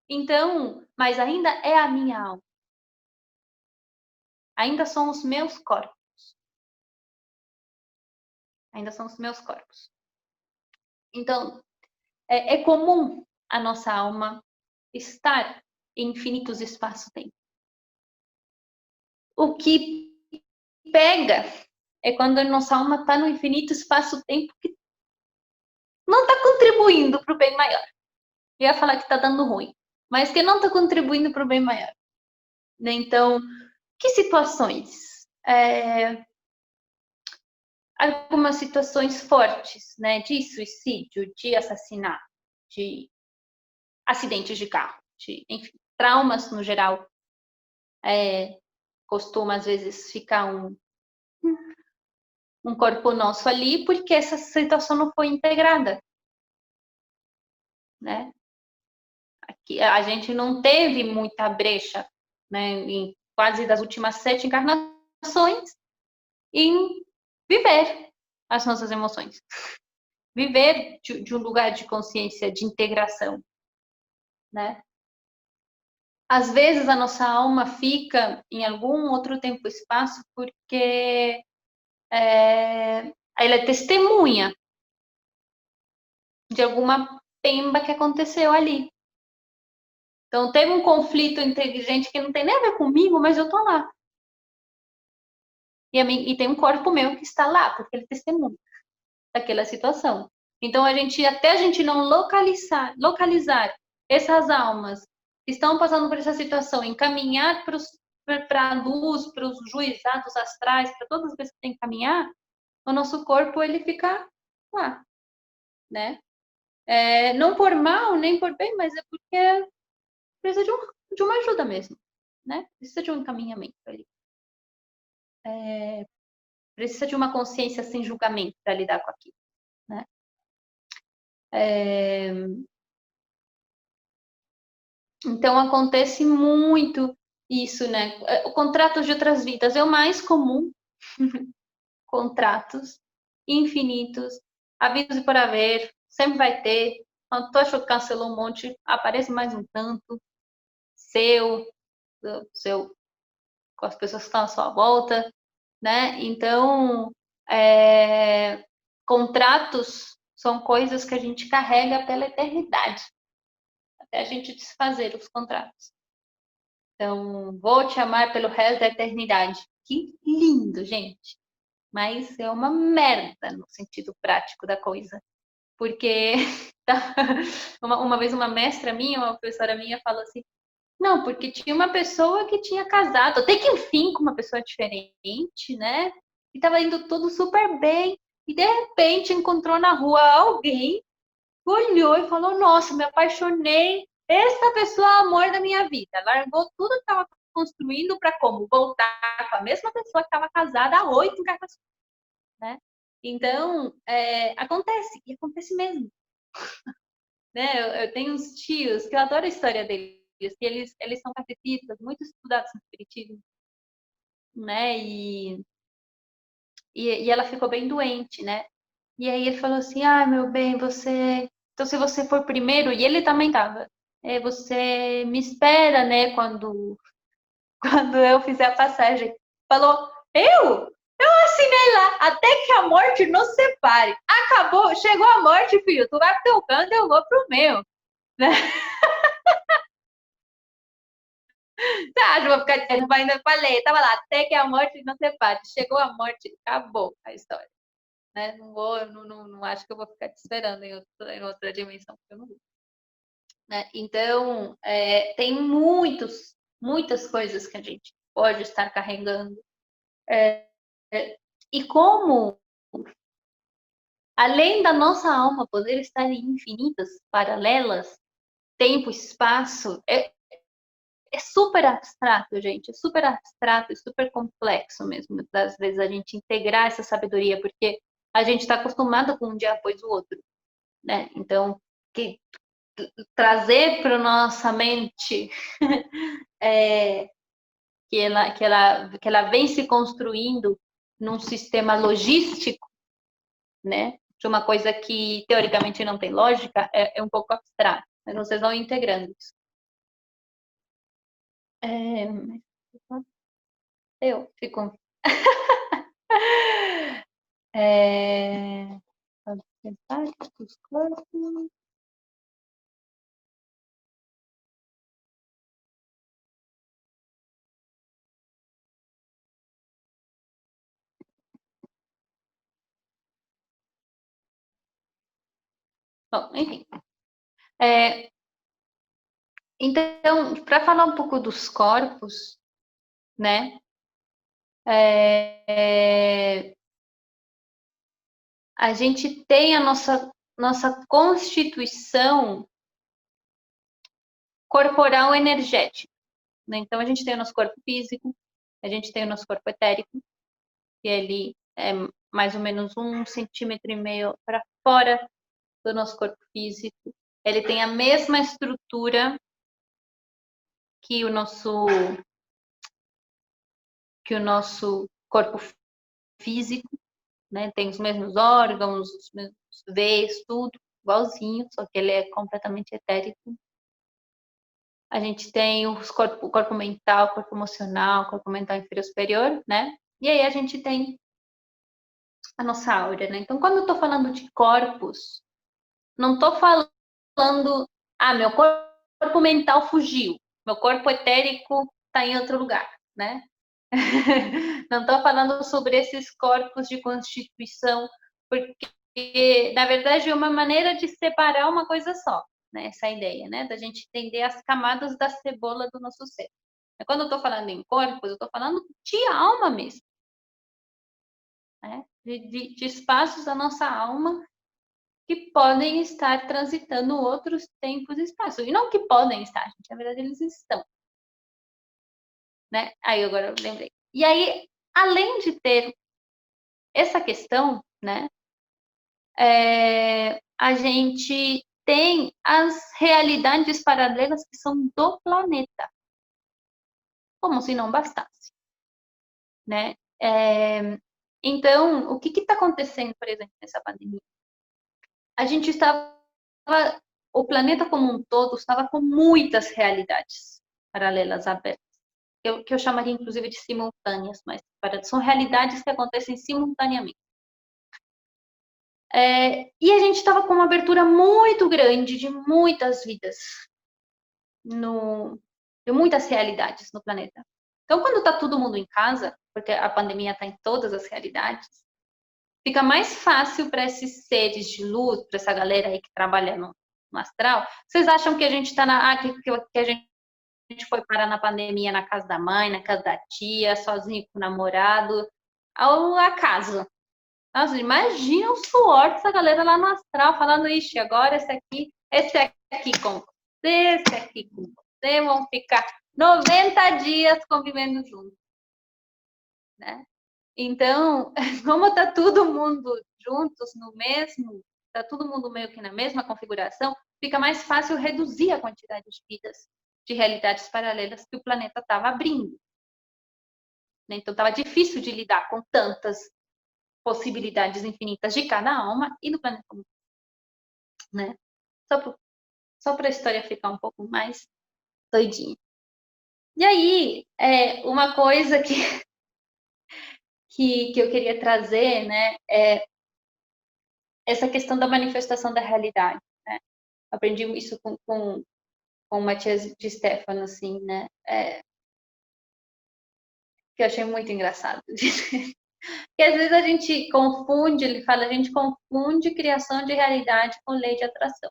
A: Então, mas ainda é a minha alma. Ainda são os meus corpos. Ainda são os meus corpos. Então, é comum a nossa alma estar em infinitos espaços-tempo. O que pega é quando a nossa alma está no infinito espaço-tempo que não está contribuindo para o bem maior. Eu ia falar que está dando ruim, mas que não está contribuindo para o bem maior. Então, que situações? Algumas situações fortes, né? De suicídio, de assassinato, de acidentes de carro, de, enfim, traumas no geral. Costuma, às vezes, ficar um corpo nosso ali porque essa situação não foi integrada, né? Aqui, a gente não teve muita brecha, né, em quase das últimas 7 encarnações em viver as nossas emoções, viver de um lugar de consciência, de integração, né? Às vezes a nossa alma fica em algum outro tempo e espaço porque ela é testemunha de alguma pemba que aconteceu ali. Então, teve um conflito entre gente que não tem nem a ver comigo, mas eu tô lá. E tem um corpo meu que está lá, porque ele testemunha daquela situação. Então, até a gente não localizar essas almas que estão passando por essa situação, encaminhar para a luz, para os juizados astrais, para todas as pessoas que têm que caminhar, o nosso corpo, ele fica lá, né? Não por mal, nem por bem, mas é porque precisa de uma ajuda mesmo, né? Precisa de um encaminhamento ali. Precisa de uma consciência sem julgamento para lidar com aquilo, né? Então, acontece muito isso, né? O contrato de outras vidas é o mais comum. Contratos infinitos, havidos e por haver, sempre vai ter. Quando tu achou que cancelou um monte, aparece mais um tanto. Seu, com as pessoas que estão à sua volta, né? Então, contratos são coisas que a gente carrega pela eternidade, até a gente desfazer os contratos. Então, vou te amar pelo resto da eternidade. Que lindo, gente. Mas é uma merda no sentido prático da coisa. Porque uma vez uma mestra minha, uma professora minha, falou assim: não, porque tinha uma pessoa que tinha casado, até que enfim, com uma pessoa diferente, né? E tava indo tudo super bem. E de repente encontrou na rua alguém, olhou e falou: nossa, me apaixonei. Essa pessoa é o amor da minha vida. Largou tudo que estava construindo para como? Voltar com a mesma pessoa que estava casada há 8 encarnações, né? Então, acontece, e acontece mesmo. Né? Eu tenho uns tios que eu adoro a história deles, que eles são catecistas, muito estudados no espiritismo, né? E ela ficou bem doente, né? E aí ele falou assim: ah, meu bem, você. Então, se você for primeiro, e ele também tava, você me espera, né? Quando eu fizer a passagem. Falou: eu assinei lá, até que a morte nos separe. Acabou, chegou a morte, filho. Tu vai pro teu canto, eu vou pro meu. Né? Você acha que eu vou ficar dizendo, ainda falei, tava lá, até que a morte não separe. Chegou a morte, acabou a história. Né? Não acho que eu vou ficar te esperando em outra dimensão, porque eu não vou. Né? Então, tem muitas coisas que a gente pode estar carregando. E como, além da nossa alma poder estar em infinitas paralelas, tempo, espaço, super abstrato, gente. É super abstrato e super complexo mesmo. Às vezes a gente integrar essa sabedoria, porque a gente está acostumado com um dia após o outro, né? Então, trazer para nossa mente que ela vem se construindo num sistema logístico, né? De uma coisa que teoricamente não tem lógica, é um pouco abstrato. Mas vocês vão integrando isso. Eu fico. Os corpos. Bom, enfim. Então, para falar um pouco dos corpos, né? A gente tem a nossa constituição corporal energética. Né? Então, a gente tem o nosso corpo físico, a gente tem o nosso corpo etérico, que ele é mais ou menos 1,5 centímetro para fora do nosso corpo físico. Ele tem a mesma estrutura que o nosso corpo físico, né? Tem os mesmos órgãos, os mesmos veios, tudo igualzinho, só que ele é completamente etérico. A gente tem o corpo mental, o corpo emocional, o corpo mental inferior superior, né? E aí a gente tem a nossa áurea, né? Então, quando eu tô falando de corpos, não tô falando, meu corpo mental fugiu, meu corpo etérico tá em outro lugar, né? Não tô falando sobre esses corpos de constituição, porque E, na verdade, é uma maneira de separar uma coisa só, né? Essa ideia, né? Da gente entender as camadas da cebola do nosso ser. Quando eu estou falando em corpos, eu estou falando de alma mesmo, né? De espaços da nossa alma que podem estar transitando outros tempos e espaços. E não que podem estar, gente, na verdade eles estão, né? Aí agora eu lembrei. E aí, além de ter essa questão, né? A gente tem as realidades paralelas que são do planeta, como se não bastasse, né? Então, o que está acontecendo, por exemplo, nessa pandemia? A gente estava, o planeta como um todo estava com muitas realidades paralelas abertas, que eu chamaria inclusive de simultâneas, mas são realidades que acontecem simultaneamente. E a gente estava com uma abertura muito grande de muitas vidas, de muitas realidades no planeta. Então, quando está todo mundo em casa, porque a pandemia está em todas as realidades, fica mais fácil para esses seres de luz, para essa galera aí que trabalha no astral. Vocês acham que a gente está que a gente foi parar na pandemia na casa da mãe, na casa da tia, sozinho com o namorado, ao acaso? Nossa, imagina o suor dessa galera lá no astral, falando, ixi, agora esse aqui com você, esse aqui com você, vão ficar 90 dias convivendo juntos, né? Então, como tá todo mundo juntos no mesmo, tá todo mundo meio que na mesma configuração, fica mais fácil reduzir a quantidade de vidas, de realidades paralelas que o planeta estava abrindo. Então, estava difícil de lidar com tantas possibilidades infinitas de cada alma e do planeta como, né? Só para a história ficar um pouco mais doidinha. E aí, uma coisa que eu queria trazer, né, é essa questão da manifestação da realidade, né? Aprendi isso com o Matias de Stefano, assim, né? Que eu achei muito engraçado. Porque às vezes a gente confunde, ele fala, a gente confunde criação de realidade com lei de atração,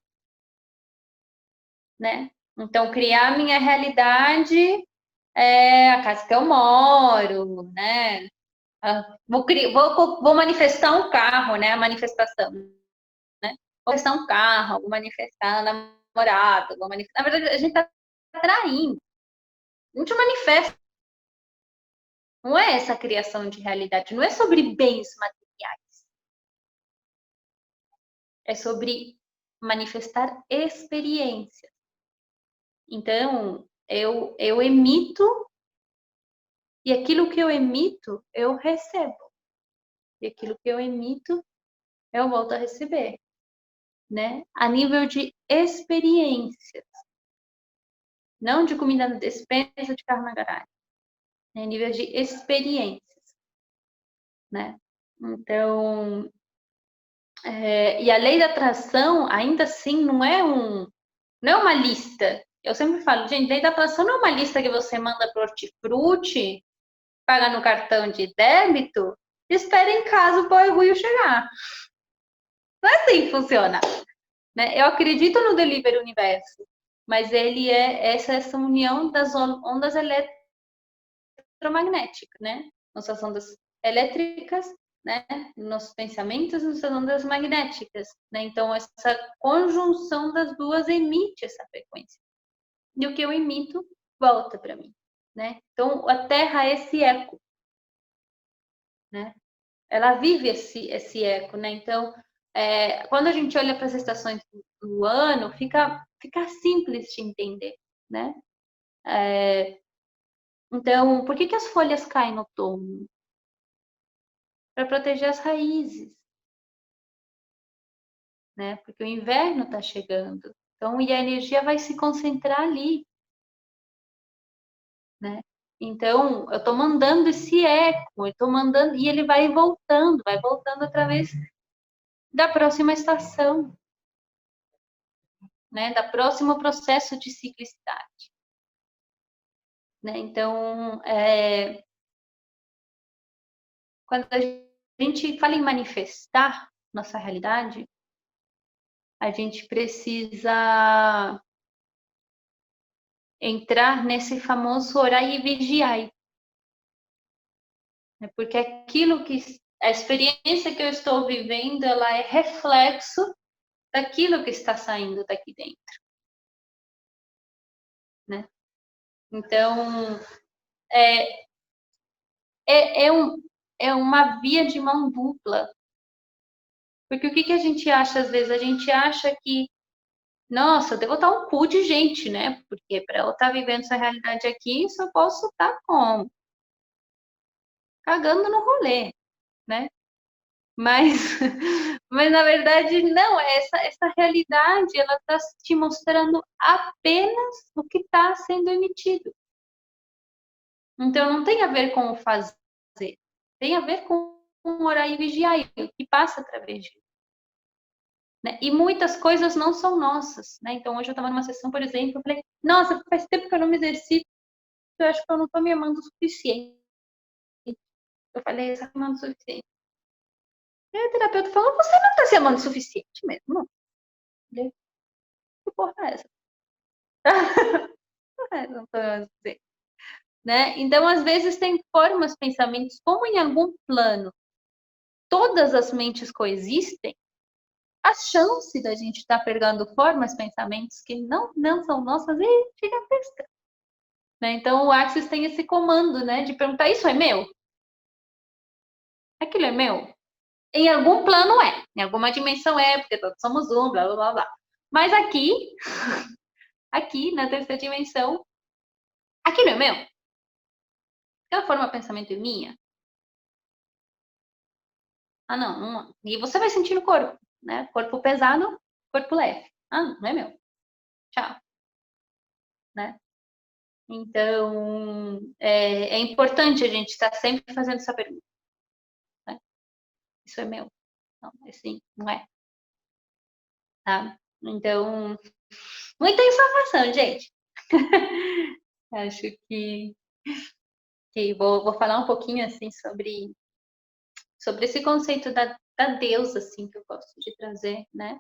A: né? Então, criar minha realidade é a casa que eu moro, né? Vou manifestar um carro, né? A manifestação, né? Vou manifestar um carro, vou manifestar um namorado, vou manifestar... Na verdade, a gente está atraindo. A gente manifesta. Não é essa criação de realidade, não é sobre bens materiais. É sobre manifestar experiência. Então, eu emito e aquilo que eu emito, eu recebo. E aquilo que eu emito, eu volto a receber, né? A nível de experiências, não de comida na despensa, de carro na garagem, né? A nível de experiências, né? Então, e a lei da atração, ainda assim, não é uma lista. Eu sempre falo, gente, lei da atração não é uma lista que você manda para o hortifruti, paga no cartão de débito, e espera em casa o bagulho chegar. Não é assim que funciona. Né? Eu acredito no Delivery Universo, mas ele é essa união das ondas eletromagnéticas, né? Nossas ondas elétricas, né? Nossos pensamentos, nossas ondas magnéticas, né? Então, essa conjunção das duas emite essa frequência. E o que eu emito volta para mim, né? Então, a Terra é esse eco, né? Ela vive esse eco, né? Então, quando a gente olha para as estações do ano, fica simples de entender, né? Então, por que as folhas caem no outono? Para proteger as raízes, né? Porque o inverno está chegando. Então, e a energia vai se concentrar ali, né? Então, eu estou mandando esse eco, eu estou mandando, e ele vai voltando através da próxima estação, né? Da próximo processo de ciclicidade. Né? Então, quando a gente fala em manifestar, nossa realidade, a gente precisa entrar nesse famoso orai e vigiai. Porque aquilo que a experiência que eu estou vivendo, ela é reflexo daquilo que está saindo daqui dentro, né? Então, é, é, é, um, é uma via de mão dupla. Porque o que a gente acha às vezes? A gente acha que, nossa, eu devo estar um cu de gente, né? Porque para eu estar vivendo essa realidade aqui, só posso estar como? Cagando no rolê, né? Mas, mas na verdade, não, essa realidade, ela está te mostrando apenas o que está sendo emitido. Então, não tem a ver com o fazer, tem a ver com o orar e vigiar, o que passa através disso. Né? E muitas coisas não são nossas, né? Então, hoje eu estava numa sessão, por exemplo, eu falei, nossa, faz tempo que eu não me exercito, eu acho que eu não estou me amando o suficiente. Eu falei, você está me amando o suficiente. E a terapeuta falou, você não está se amando o suficiente mesmo. Que porra é essa? Não tô assim, né? Então, às vezes, tem formas, pensamentos, como em algum plano todas as mentes coexistem, a chance da gente estar pegando formas, pensamentos que não são nossas é gigantesca. Né? Então, o Axis tem esse comando, né, de perguntar, isso é meu? Aquilo é meu? Em algum plano é, em alguma dimensão é, porque todos somos um, blá, blá, blá, blá. Mas aqui, na terceira dimensão, aquilo é meu? Aquela forma de pensamento é minha? Ah, não. E você vai sentir no corpo, né? Corpo pesado, corpo leve. Ah, não é meu. Tchau. Né? Então, é importante a gente estar sempre fazendo essa pergunta. Né? Isso é meu? Não, assim, não é. Tá? Então, muita informação, gente. Acho que vou falar um pouquinho, assim, sobre esse conceito da deusa, assim, que eu gosto de trazer, né?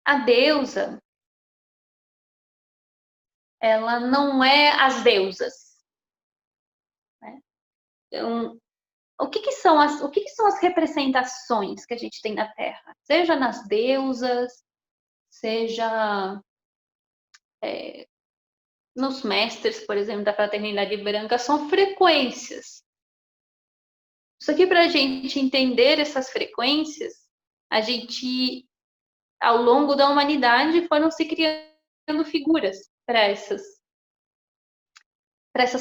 A: A deusa, ela não é as deusas, né? Então, o que são as representações que a gente tem na Terra? Seja nas deusas, seja nos mestres, por exemplo, da fraternidade branca, são frequências. Isso aqui, para a gente entender essas frequências, a gente, ao longo da humanidade, foram se criando figuras para essas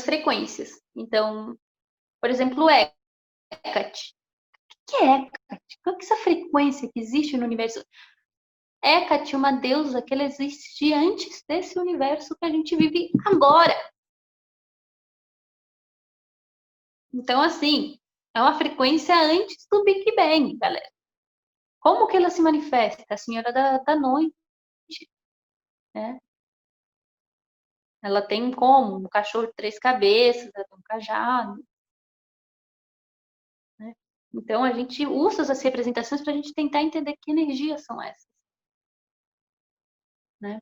A: frequências. Então, por exemplo, Hecate. O que é Hecate? Qual é essa frequência que existe no universo? Hecate, uma deusa que ela existia antes desse universo que a gente vive agora. Então, assim, é uma frequência antes do Big Bang, galera. Como que ela se manifesta? A senhora da noite, né? Ela tem como? Um cachorro de 3 cabeças, ela tem um cajado, né? Então, a gente usa essas representações para a gente tentar entender que energias são essas, né?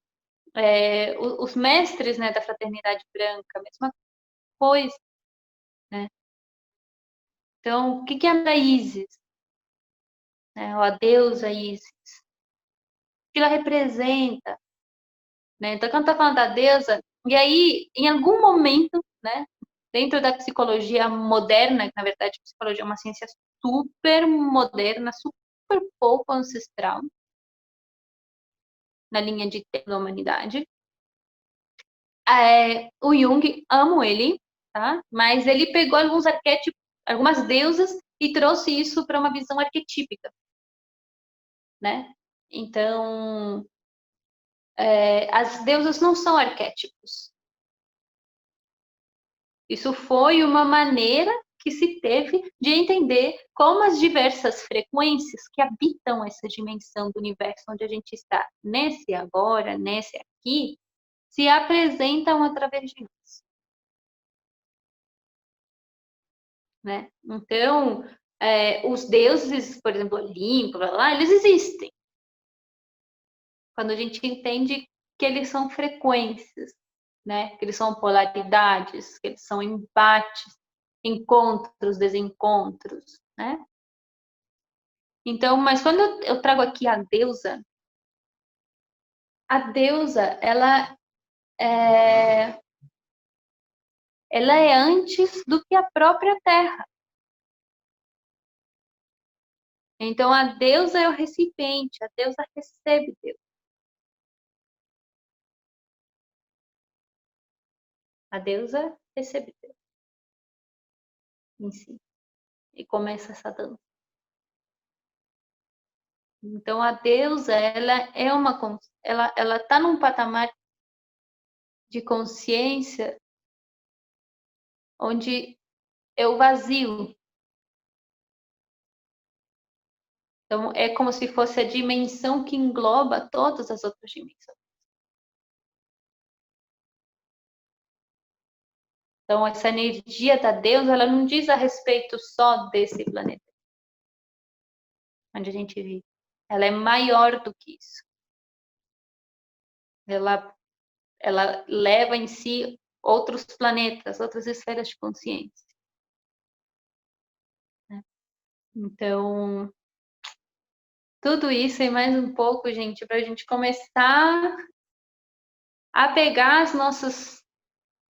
A: Os mestres, né, da fraternidade branca, a mesma coisa, né? Então, o que é a Isis? Né? Ou a deusa Isis? O que ela representa? Né? Então, quando está falando da deusa, e aí, em algum momento, né, dentro da psicologia moderna, que na verdade a psicologia é uma ciência super moderna, super pouco ancestral, na linha de tempo da humanidade, o Jung, amo ele, tá? Mas ele pegou alguns arquétipos, algumas deusas e trouxe isso para uma visão arquetípica, né? Então, as deusas não são arquétipos. Isso foi uma maneira que se teve de entender como as diversas frequências que habitam essa dimensão do universo onde a gente está, nesse agora, nesse aqui, se apresentam através de nós. Né? Então, os deuses, por exemplo, Olimpo, blá, blá, eles existem. Quando a gente entende que eles são frequências, né? Que eles são polaridades, que eles são embates, encontros, desencontros, né? Então, mas quando eu trago aqui a deusa, é, ela é antes do que a própria Terra. Então, a deusa é o recipiente, a deusa recebe Deus. A deusa recebe Deus em si. E começa essa dança. Então, a deusa, ela está num patamar de consciência onde é o vazio. Então, é como se fosse a dimensão que engloba todas as outras dimensões. Então, essa energia da deusa, ela não diz a respeito só desse planeta onde a gente vive. Ela é maior do que isso. Ela leva em si outros planetas, outras esferas de consciência. Então, tudo isso e mais um pouco, gente, para a gente começar a pegar as nossas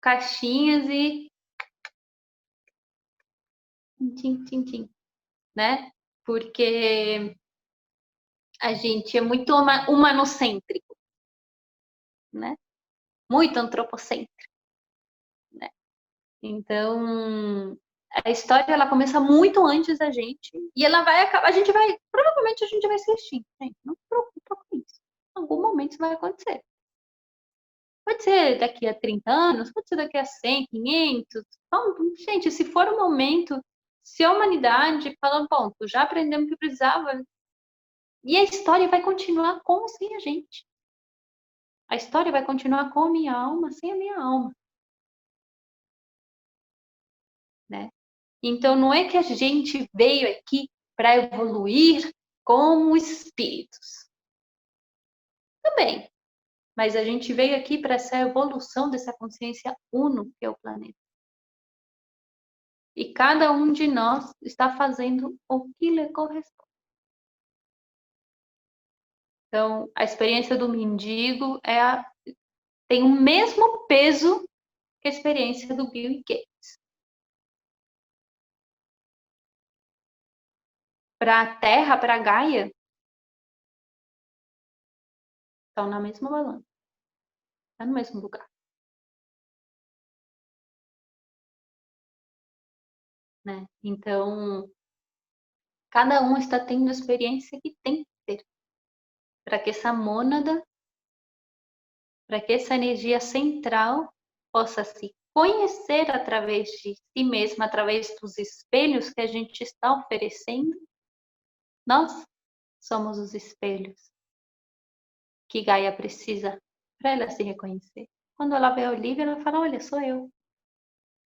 A: caixinhas e tim, tim, tim, né? Porque a gente é muito humanocêntrico, né? Muito antropocêntrico, né? Então, a história ela começa muito antes da gente e ela vai acabar, provavelmente a gente vai se extinguir, gente, não se preocupa com isso. Em algum momento isso vai acontecer. Pode ser daqui a 30 anos, pode ser daqui a 100, 500. Então, gente, se for o momento, se a humanidade fala, bom, já aprendemos o que precisava, e a história vai continuar com ou sem a gente. A história vai continuar com a minha alma, sem a minha alma. Né? Então, não é que a gente veio aqui para evoluir como espíritos. Também. Mas a gente veio aqui para essa evolução dessa consciência uno que é o planeta. E cada um de nós está fazendo o que lhe corresponde. Então, a experiência do mendigo tem o mesmo peso que a experiência do Bill Gates. Para a Terra, para a Gaia, estão na mesma balança. Está no mesmo lugar. Né? Então, cada um está tendo a experiência que tem que ter. Para que essa mônada, para que essa energia central possa se conhecer através de si mesma, através dos espelhos que a gente está oferecendo. Nós somos os espelhos que Gaia precisa para ela se reconhecer. Quando ela vê a Olivia, ela fala, olha, sou eu.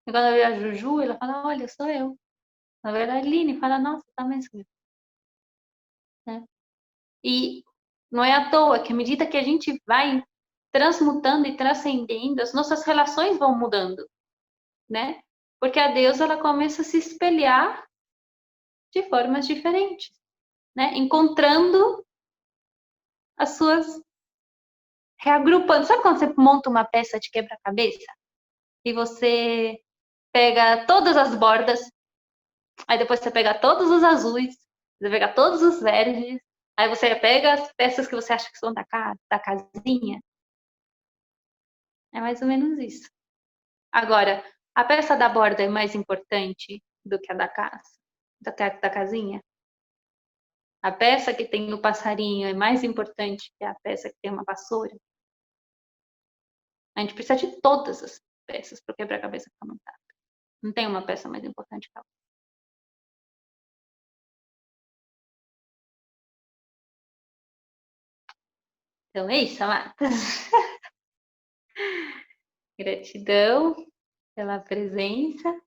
A: E quando ela vê a Juju, ela fala, olha, sou eu. Quando ela vê a Aline, fala, nossa, também sou eu. Né? E não é à toa que à medida que a gente vai transmutando e transcendendo, as nossas relações vão mudando, né? Porque a deusa, ela começa a se espelhar de formas diferentes, né? Encontrando as suas, reagrupando. Sabe quando você monta uma peça de quebra-cabeça? E você pega todas as bordas, aí depois você pega todos os azuis, você pega todos os verdes, aí você pega as peças que você acha que são da casinha. É mais ou menos isso. Agora, a peça da borda é mais importante do que a da casa, da casinha? A peça que tem o passarinho é mais importante que a peça que tem uma vassoura? A gente precisa de todas as peças para o quebra-cabeça ficar montado. Não tem uma peça mais importante que a outra. Então é isso, amadas. Gratidão pela presença.